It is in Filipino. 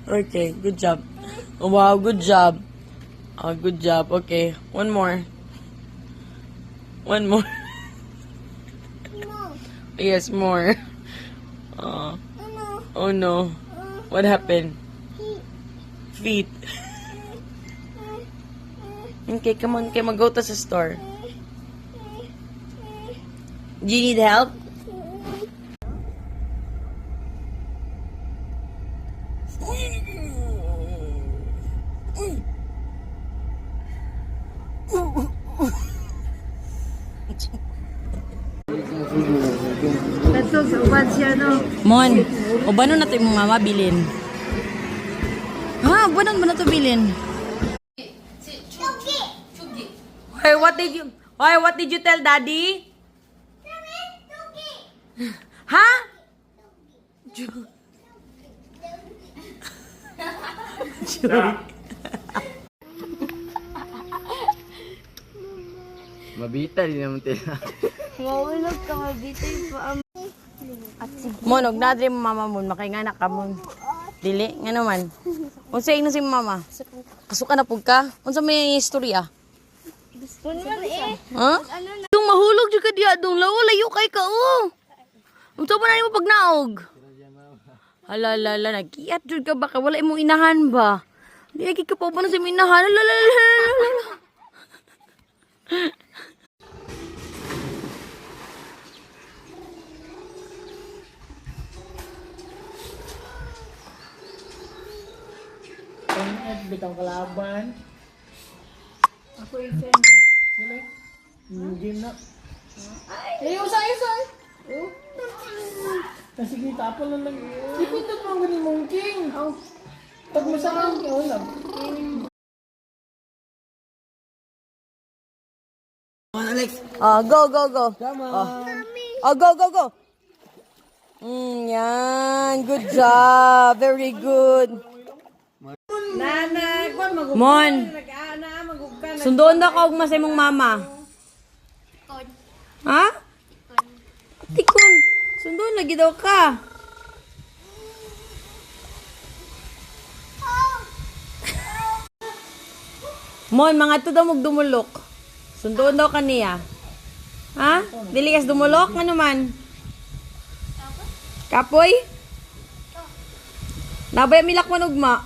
Okay, good job. Oh, wow, good job. Oh, good job. Okay, one more. One more. Yes, more. Oh no. What happened? Feet. Okay, come on. Okay, mag-go to sa store. Do you need help? Ito, ubad siya, no? Mon, o ba na ito yung mama bilin? Ha? Ba na ito bilin? Hey, what did you tell daddy? Ha? Mabita din naman tila. Mawulog ka, mabitay pa. Mon, og na mo mama mon, makainganak ka mon. Dili, nga naman. Unsa ing na si mama? Kasuka na pug ka? Unsa may istorya? Gusto naman eh. Ha? Dung mahulog jud ka diha, dung layo kay ka oh. Unsa ba na mo pag naog? Hala, nagkiat jud ka baka wala imong inahan ba? Di ay ka pa ba na sa imong inahan? Hala. Bitang kalaban. Ako yung fan. Dili. Game na. Ay, usay. Oh. Sige, tapon lang lang. Ipitot mo ganing mong king. Oh. Pag masarang ka wala. Alex. Go. Come on. Go. Yan. Good job. Very good. Mon. Sundoon na ka og masay mong mama. Ha? Tikon. Sundoon lagi daw ka. Mon, mga to daw magdumulok. Sundoon daw kaniya. Ha? Dili kas dumulok nga naman. Kapoy? Nabay milak man ugma.